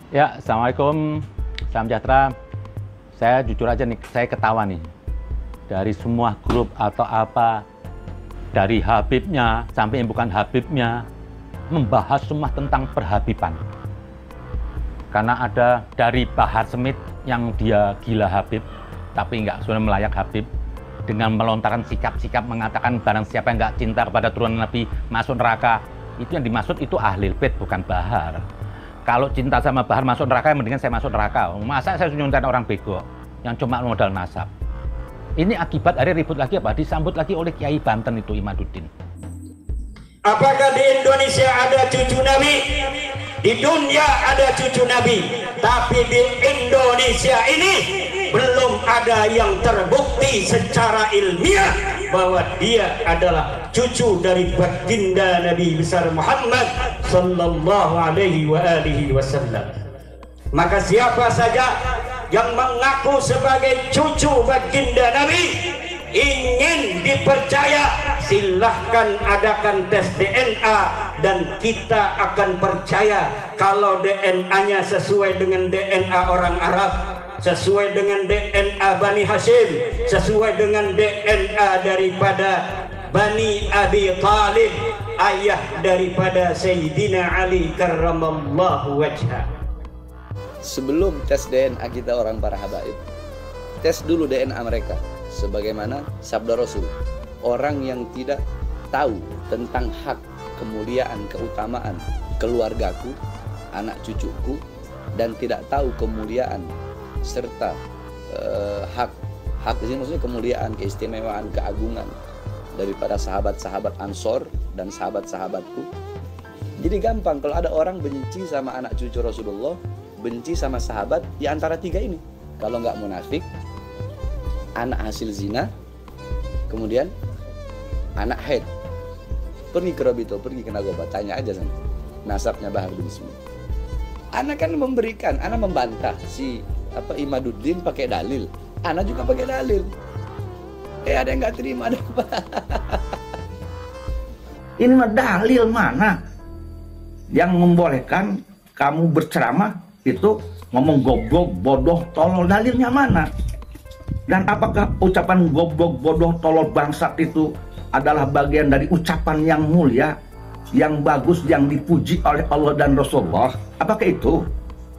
Ya, Assalamualaikum, salam sejahtera. Saya jujur aja nih, saya ketawa nih. Dari semua grup atau apa, dari Habibnya sampai yang bukan Habibnya, membahas semua tentang perhabiban. Karena ada dari Bahar Smith yang dia gila Habib, tapi nggak sudah melayak Habib, dengan melontarkan sikap-sikap mengatakan barang siapa yang nggak cinta kepada turunan Nabi masuk neraka. Itu yang dimaksud itu Ahlul Bait, bukan Bahar. Kalau cinta sama Bahar masuk neraka, yang mendingan saya masuk neraka. Masa saya nyuntain orang bego yang cuma modal nasab. Ini akibat akhirnya ribut lagi apa? Disambut lagi oleh Kiai Banten itu Imaduddin. Apakah di Indonesia ada cucu Nabi? Di dunia ada cucu Nabi, tapi di Indonesia ini belum ada yang terbukti secara ilmiah bahwa dia adalah cucu dari baginda Nabi besar Muhammad sallallahu alaihi wasallam. Maka siapa saja yang mengaku sebagai cucu baginda Nabi ingin dipercaya, silahkan adakan tes DNA dan kita akan percaya kalau DNA-nya sesuai dengan DNA orang Arab, sesuai dengan DNA Bani Hashim, sesuai dengan DNA daripada Bani Abi Talib, ayah daripada Sayyidina Ali karramallahu wajhah. Sebelum tes DNA kita orang para habaib, tes dulu DNA mereka. Sebagaimana sabda Rasul, orang yang tidak tahu tentang hak, kemuliaan, keutamaan keluargaku, anak cucuku, dan tidak tahu kemuliaan serta hak di sini maksudnya kemuliaan, keistimewaan, keagungan daripada sahabat-sahabat Ansor dan sahabat-sahabatku. Jadi gampang kalau ada orang benci sama anak cucu Rasulullah, benci sama sahabat, ya antara tiga ini. Kalau nggak munafik, anak hasil zina, kemudian anak haid. Pergi ke Robito, pergi ke Nagoba, tanya aja sana nasabnya Bahar bin Smith. Anak kan memberikan, anak membantah si Imaduddin pakai dalil, anak juga pakai dalil. Ada yang nggak terima, ada apa? Ini mah dalil mana yang membolehkan kamu berceramah itu ngomong goblok, bodoh, tolol, dalilnya mana? Dan apakah ucapan goblok, bodoh, tolol, bangsat itu adalah bagian dari ucapan yang mulia, yang bagus, yang dipuji oleh Allah dan Rasulullah? Apakah itu?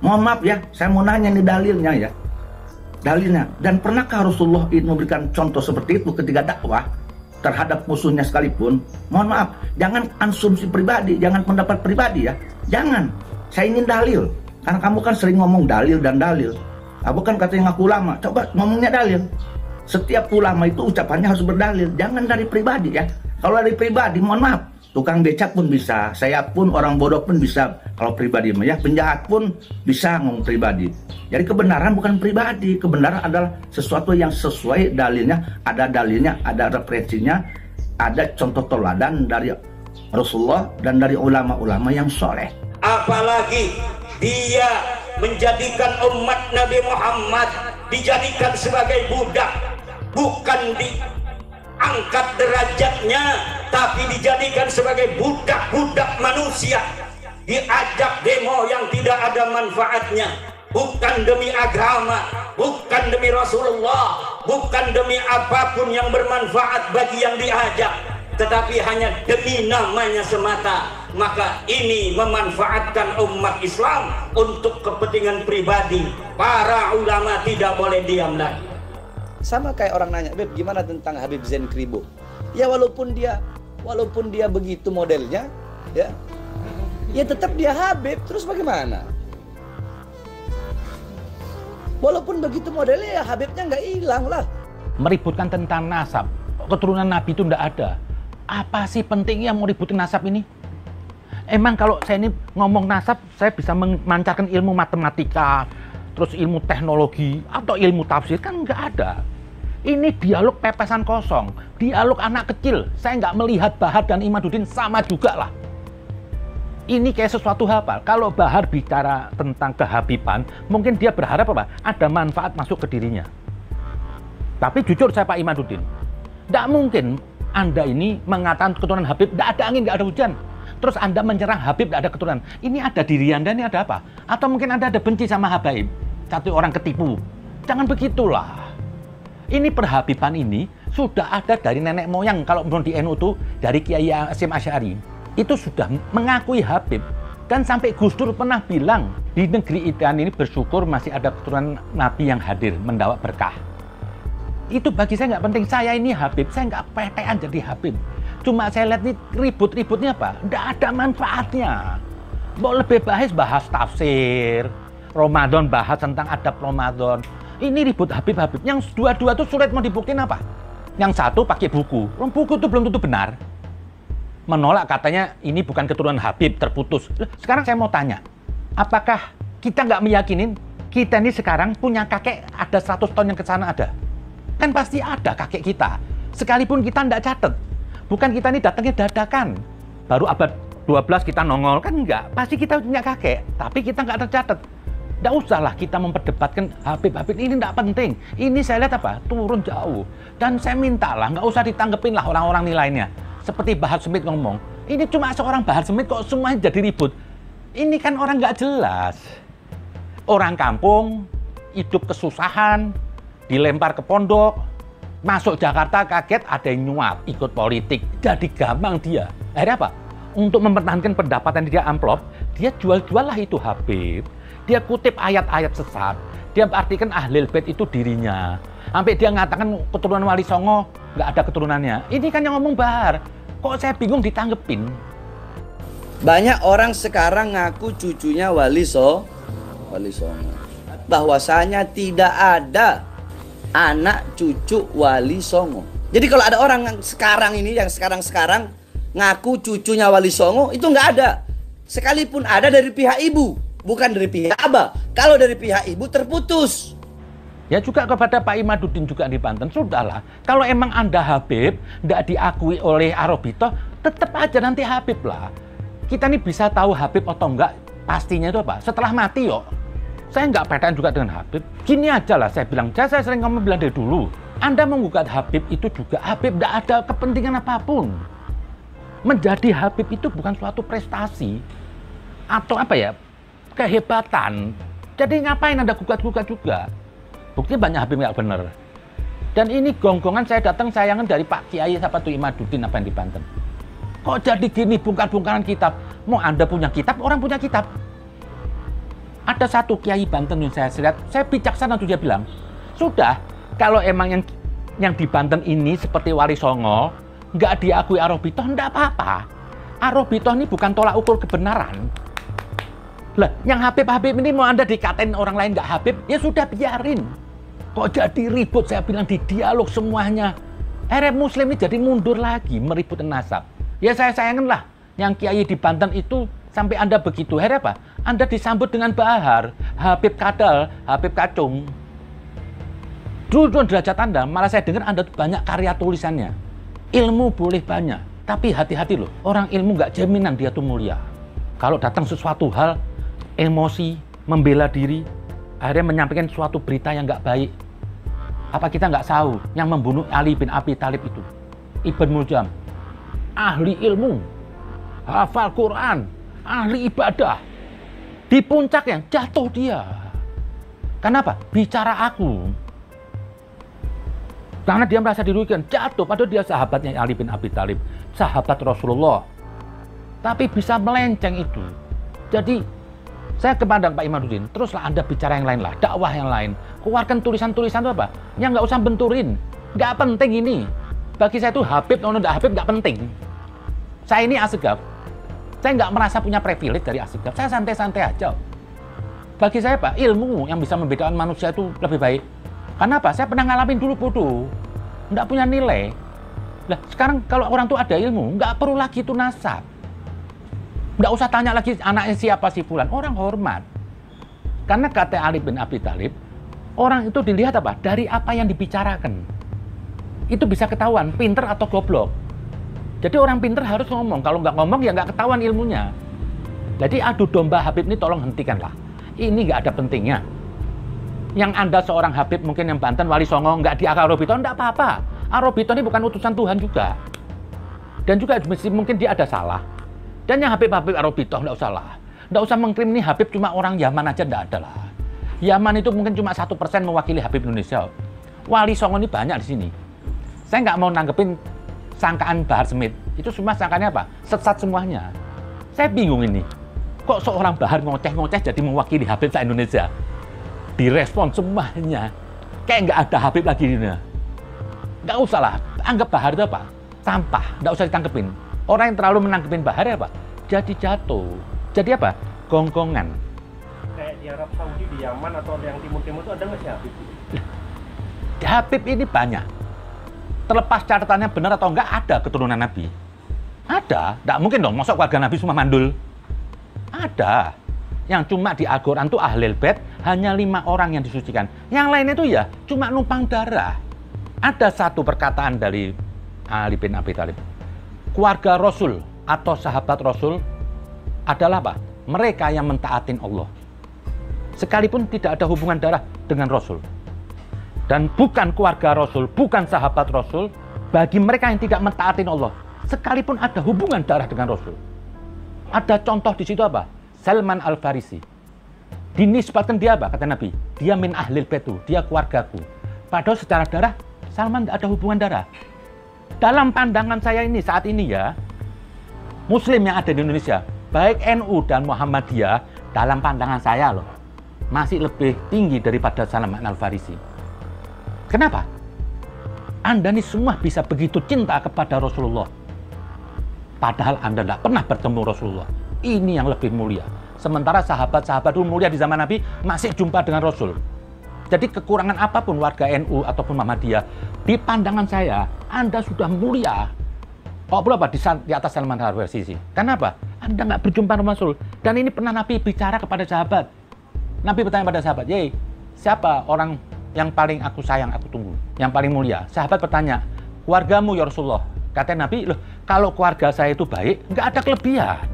Mohon maaf ya, saya mau nanya nih dalilnya ya. Dalilnya. Dan pernahkah Rasulullah itu memberikan contoh seperti itu ketika dakwah terhadap musuhnya sekalipun? Mohon maaf, jangan asumsi pribadi, jangan pendapat pribadi ya. Jangan. Saya ingin dalil. Karena kamu kan sering ngomong dalil dan dalil. Bukan katanya ngaku ulama, coba ngomongnya dalil. Setiap ulama itu ucapannya harus berdalil, jangan dari pribadi ya. Kalau dari pribadi, mohon maaf, tukang becak pun bisa, saya pun orang bodoh pun bisa. Kalau pribadi ya, penjahat pun bisa ngomong pribadi. Jadi kebenaran bukan pribadi, kebenaran adalah sesuatu yang sesuai dalilnya, ada referensinya, ada contoh teladan dari Rasulullah dan dari ulama-ulama yang soleh. Apalagi dia menjadikan umat Nabi Muhammad dijadikan sebagai budak, bukan diangkat derajatnya, tapi dijadikan sebagai budak-budak manusia, diajak demo yang tidak ada manfaatnya, bukan demi agama, bukan demi Rasulullah, bukan demi apapun yang bermanfaat bagi yang diajak, tetapi hanya demi namanya semata. Maka ini memanfaatkan umat Islam untuk kepentingan pribadi. Para ulama tidak boleh diam lagi. Sama kayak orang nanya, Beb, gimana tentang Habib Zain Kribo? Ya walaupun dia begitu modelnya, ya tetap dia Habib. Terus bagaimana? Walaupun begitu modelnya, ya Habibnya nggak hilang lah. Meributkan tentang nasab, keturunan Nabi itu nggak ada. Apa sih pentingnya mau ributin nasab ini? Emang kalau saya ini ngomong nasab, saya bisa memancarkan ilmu matematika, terus ilmu teknologi, atau ilmu tafsir? Kan nggak ada. Ini dialog pepesan kosong, dialog anak kecil. Saya nggak melihat Bahar dan Imaduddin sama juga lah. Ini kayak sesuatu hafal. Kalau Bahar bicara tentang kehabiban, mungkin dia berharap apa? Ada manfaat masuk ke dirinya. Tapi jujur saya Pak Imaduddin, tidak mungkin Anda ini mengatakan keturunan Habib, tidak ada angin, tidak ada hujan. terus Anda menyerang Habib tidak ada keturunan. Ini ada diri Anda, ini ada apa? Atau mungkin Anda ada benci sama Habib, satu orang ketipu. Jangan begitulah. Ini perhabiban ini sudah ada dari nenek moyang. Kalau menurut di NU itu dari Kiai Hasyim Asy'ari itu sudah mengakui Habib. Dan sampai Gus Dur pernah bilang di negeri Irian ini bersyukur masih ada keturunan Nabi yang hadir membawa berkah. Itu bagi saya nggak penting. Saya ini Habib, saya nggak petean jadi Habib. Cuma saya lihat nih ribut-ributnya apa? Nggak ada manfaatnya. Mau lebih bahas tafsir, Ramadan bahas tentang adab Ramadan. Ini ribut Habib-Habib. Yang dua-dua tuh sulit mau dibuktiin apa? Yang satu pakai buku. Buku itu belum tentu benar. Menolak katanya ini bukan keturunan Habib, terputus. Sekarang saya mau tanya, apakah kita nggak meyakinin kita ini sekarang punya kakek ada 100 tahun yang ke sana ada? Kan pasti ada kakek kita. Sekalipun kita nggak catat. Bukan kita ini datangnya dadakan. Baru abad 12 kita nongol, kan enggak. Pasti kita punya kakek, tapi kita nggak tercatat. Nggak usahlah kita memperdebatkan Habib-Habib ini nggak penting. Ini saya lihat apa? Turun jauh. Dan saya mintalah, nggak usah ditanggepin lah orang-orang ini lainnya. Seperti Bahar Smith ngomong, ini cuma seorang Bahar Smith kok semuanya jadi ribut. Ini kan orang nggak jelas. Orang kampung, hidup kesusahan, dilempar ke pondok, masuk Jakarta kaget ada yang nyuap, ikut politik. Jadi gampang dia. Akhirnya apa? Untuk mempertahankan pendapatan dia amplop, dia jual-jual lah itu Habib. Dia kutip ayat-ayat sesat. Dia artikan Ahlul Bait itu dirinya. Sampai dia mengatakan keturunan Wali Songo nggak ada keturunannya. Ini kan yang ngomong Bahar. Kok saya bingung ditanggepin. Banyak orang sekarang ngaku cucunya Wali Songo. Bahwasanya tidak ada anak cucu Wali Songo. Jadi kalau ada orang yang sekarang ini, yang sekarang ngaku cucunya Wali Songo, itu nggak ada. Sekalipun ada dari pihak ibu, bukan dari pihak abah. Kalau dari pihak ibu terputus. Ya juga kepada Pak Imaduddin juga di Banten, sudahlah. Kalau emang Anda Habib, nggak diakui oleh Arobito, tetap aja nanti Habib lah. Kita nih bisa tahu Habib atau enggak, pastinya itu apa? Setelah mati yuk. Saya nggak pedan juga dengan Habib. Gini aja lah saya bilang, saya sering ngomong bilang dari dulu. Anda menggugat Habib itu juga, Habib nggak ada kepentingan apapun. Menjadi Habib itu bukan suatu prestasi. Atau apa ya, kehebatan. Jadi ngapain Anda gugat-gugat juga? Buktinya banyak Habib nggak bener. Dan ini gonggongan saya datang sayangan dari Pak Kiai siapa tuh Imaduddin apa yang di Banten. Kok jadi gini bongkar-bongkaran kitab? Mau Anda punya kitab, orang punya kitab. Ada satu Kiai Banten yang saya lihat, saya bijaksana tuh dia bilang, sudah kalau emang yang di Banten ini seperti Wali Songo nggak diakui Arobito, nggak apa-apa. Arobito ini bukan tolak ukur kebenaran. Lah, yang Habib-Habib ini mau Anda dikatain orang lain nggak Habib, ya sudah biarin. Kok jadi ribut, saya bilang di dialog semuanya. Akhirnya Muslim ini jadi mundur lagi, meribut nasab. Ya saya sayangkan lah, yang Kiai di Banten itu sampai Anda begitu. Akhirnya apa? Anda disambut dengan Bahar, Habib Kadal, Habib Kacung. Dulu derajat Anda, malah saya dengar Anda banyak karya tulisannya. Ilmu boleh banyak, tapi hati-hati loh. Orang ilmu nggak jaminan dia tuh mulia. Kalau datang sesuatu hal, emosi, membela diri, akhirnya menyampaikan suatu berita yang nggak baik. Apa kita nggak tahu yang membunuh Ali bin Abi Thalib itu? Ibn Muljam, ahli ilmu, hafal Quran, ahli ibadah. Di puncaknya jatuh dia. Kenapa? Bicara aku. Karena dia merasa dirugikan, jatuh. Padahal dia sahabatnya Ali bin Abi Thalib, sahabat Rasulullah. Tapi bisa melenceng itu. Jadi saya kepandang Pak Imaduddin, teruslah Anda bicara yang lain lah, dakwah yang lain. Keluarkan tulisan-tulisan itu apa? Yang nggak usah benturin. Nggak penting ini. Bagi saya itu Habib atau tidak Habib nggak penting. Saya ini Asegaf. Saya nggak merasa punya privilege dari Asegaf. Saya santai-santai aja. Bagi saya Pak, ilmu yang bisa membedakan manusia itu lebih baik. Karena apa? Saya pernah ngalamin dulu bodoh. Nggak punya nilai. Nah, sekarang kalau orang tuh ada ilmu, nggak perlu lagi itu nasab. Nggak usah tanya lagi anaknya siapa si fulan. Orang hormat. Karena kata Ali bin Abi Thalib, orang itu dilihat apa? Dari apa yang dibicarakan. Itu bisa ketahuan, pinter atau goblok. Jadi orang pinter harus ngomong. Kalau nggak ngomong ya nggak ketahuan ilmunya. Jadi adu domba Habib ini tolong hentikanlah. Ini nggak ada pentingnya. Yang Anda seorang Habib mungkin yang Banten, Wali Songo, nggak diakal Arobito, nggak apa-apa. Arobito ini bukan utusan Tuhan juga. Dan juga mungkin dia ada salah. Dan yang Habib-Habib Arobitoh, nggak usah lah. Nggak usah mengklaim nih Habib cuma orang Yaman aja, nggak ada lah. Yaman itu mungkin cuma 1% mewakili Habib Indonesia. Wali Songo ini banyak di sini. Saya nggak mau nanggepin sangkaan Bahar Smith. Itu semua sangkaannya apa? Sesat semuanya. Saya bingung ini. Kok seorang Bahar ngoceh-ngoceh jadi mewakili Habib se-Indonesia? Direspon semuanya. Kayak nggak ada Habib lagi di dunia. Nggak usah lah. Anggap Bahar itu apa? Sampah. Nggak usah ditangkepin. Orang yang terlalu menangkepin Bahar apa? Jadi jatuh. Jadi apa? Gonggongan. Kayak di Arab Saudi, di Yaman, atau yang timur-timur itu ada nggak sih Habib? Habib ini banyak. Terlepas catatannya benar atau enggak, ada keturunan Nabi. Ada. Nggak mungkin dong, masuk keluarga Nabi semua mandul. Ada. Yang cuma di Al-Quran itu Ahlul Bait, hanya 5 orang yang disucikan. Yang lain itu ya cuma numpang darah. Ada satu perkataan dari Ali bin Abi Thalib. Keluarga Rasul atau sahabat Rasul adalah apa? Mereka yang mentaatin Allah. Sekalipun tidak ada hubungan darah dengan Rasul. Dan bukan keluarga Rasul, bukan sahabat Rasul, bagi mereka yang tidak mentaatin Allah. Sekalipun ada hubungan darah dengan Rasul. Ada contoh di situ apa? Salman Al-Farisi. Dinisbatkan dia apa? Kata Nabi. Dia min ahlil baitu, dia keluargaku. Padahal secara darah, Salman tidak ada hubungan darah. Dalam pandangan saya ini, saat ini ya, Muslim yang ada di Indonesia, baik NU dan Muhammadiyah, dalam pandangan saya loh, masih lebih tinggi daripada Salman Al-Farisi. Kenapa? Anda ini semua bisa begitu cinta kepada Rasulullah. Padahal Anda tidak pernah bertemu Rasulullah. Ini yang lebih mulia. Sementara sahabat-sahabat dulu mulia di zaman Nabi masih jumpa dengan Rasul. Jadi kekurangan apapun warga NU ataupun Muhammadiyah, di pandangan saya, Anda sudah mulia. Kok berapa di atas Salman Al-Farisi? Kenapa? Anda nggak berjumpa dengan Rasul. Dan ini pernah Nabi bicara kepada sahabat. Nabi bertanya pada sahabat, "Yei, siapa orang yang paling aku sayang, aku tunggu? Yang paling mulia?" Sahabat bertanya, "Keluargamu ya Rasulullah." Kata Nabi, "Loh, kalau keluarga saya itu baik, nggak ada kelebihan."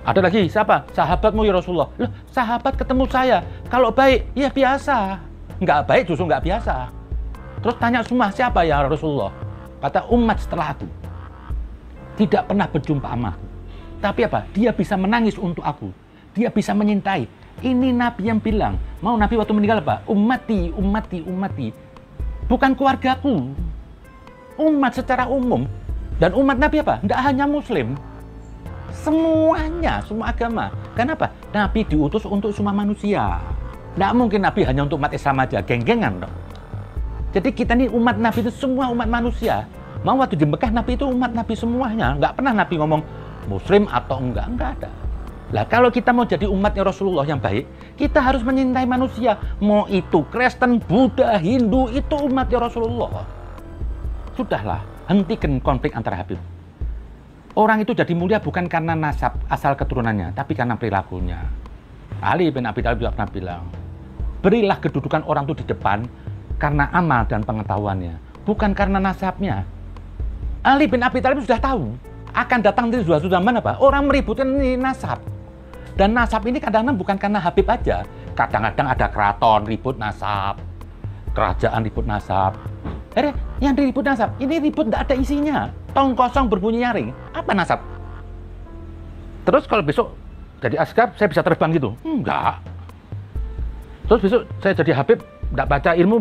Ada lagi, siapa? "Sahabatmu ya Rasulullah." "Loh, sahabat ketemu saya, kalau baik, ya biasa. Nggak baik justru nggak biasa." Terus tanya semua, "Siapa ya Rasulullah?" Kata, "Umat setelah aku. Tidak pernah berjumpa sama aku. Tapi apa? Dia bisa menangis untuk aku. Dia bisa menyintai." Ini Nabi yang bilang. Mau Nabi waktu meninggal apa? Ummati, ummati, ummati. Bukan keluargaku. Umat secara umum. Dan umat Nabi apa? Tidak hanya Muslim. Semuanya, semua agama. Kenapa? Nabi diutus untuk semua manusia. Tidak mungkin Nabi hanya untuk umat Islam aja, geng-gengan dong. Jadi kita ini umat Nabi itu semua umat manusia. Mau waktu di Mekah Nabi itu umat Nabi semuanya. Nggak pernah Nabi ngomong Muslim atau enggak ada. Lah kalau kita mau jadi umatnya Rasulullah yang baik, kita harus menyintai manusia. Mau itu Kristen, Buddha, Hindu, itu umatnya Rasulullah. Sudahlah, hentikan konflik antara Habib. Orang itu jadi mulia bukan karena nasab, asal keturunannya, tapi karena perilakunya. Ali bin Abi Thalib juga pernah bilang, berilah kedudukan orang itu di depan karena amal dan pengetahuannya, bukan karena nasabnya. Ali bin Abi Thalib sudah tahu, akan datang di suatu zaman apa? Orang meributkan ini nasab. Dan nasab ini kadang-kadang bukan karena Habib aja. Kadang-kadang ada keraton ribut nasab, kerajaan ribut nasab. Yang diribut nasab, ini ribut tidak ada isinya. Tong kosong berbunyi nyaring. Apa nasab? Terus kalau besok jadi askar, saya bisa terbang gitu? Enggak. Terus besok saya jadi Habib, tidak baca ilmu,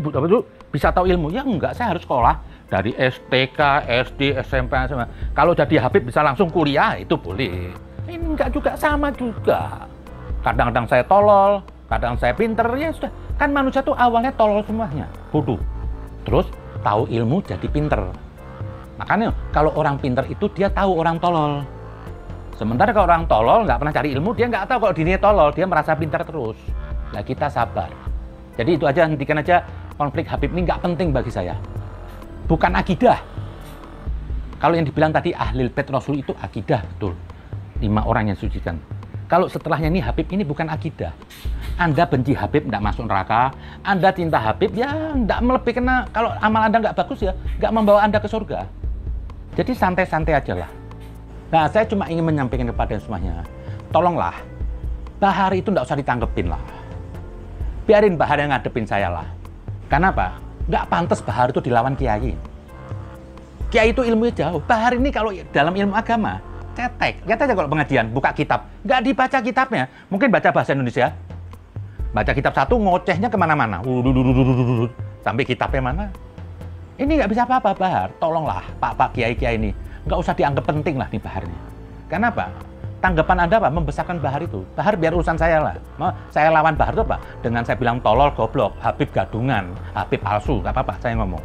bisa tahu ilmu? Ya enggak, saya harus sekolah. Dari STK, SD, SMP, SMA. Kalau jadi Habib bisa langsung kuliah, itu boleh. Ini enggak juga, sama juga. Kadang-kadang saya tolol, kadang saya pinter, ya sudah. Kan manusia tuh awalnya tolol semuanya, bodoh. Terus tahu ilmu jadi pinter. Makanya kalau orang pinter itu dia tahu orang tolol. Sementara kalau orang tolol nggak pernah cari ilmu, dia nggak tahu kalau dirinya tolol, dia merasa pinter terus. Nah kita sabar. Jadi itu aja, hentikan aja konflik Habib ini, nggak penting bagi saya. Bukan akidah. Kalau yang dibilang tadi Ahlul Bait Rasul itu akidah, betul. 5 orang yang sucikan. Kalau setelahnya ini Habib ini bukan akidah. Anda benci Habib, tidak masuk neraka. Anda cinta Habib, ya tidak melebihi, karena kalau amal Anda nggak bagus ya nggak membawa Anda ke surga. Jadi santai-santai aja lah. Nah, saya cuma ingin menyampaikan kepada semuanya, tolonglah, Bahar itu nggak usah ditanggepin lah. Biarin Bahar yang ngadepin saya lah. Kenapa? Nggak pantas Bahar itu dilawan Kiai. Kiai itu ilmunya jauh. Bahar ini kalau dalam ilmu agama, cetek. Lihat aja kalau pengajian, buka kitab. Nggak dibaca kitabnya. Mungkin baca bahasa Indonesia. Baca kitab satu, ngocehnya kemana-mana. Sampai kitabnya mana. Ini nggak bisa apa-apa, Bahar. Tolonglah, Pak Kiai-Kiai ini. Nggak usah dianggap penting lah nih Baharnya. Kenapa? Tanggapan Anda apa? Membesarkan Bahar itu. Bahar biar urusan saya lah. Saya lawan Bahar itu apa? Dengan saya bilang tolol, goblok, Habib gadungan, Habib palsu, nggak apa-apa saya ngomong.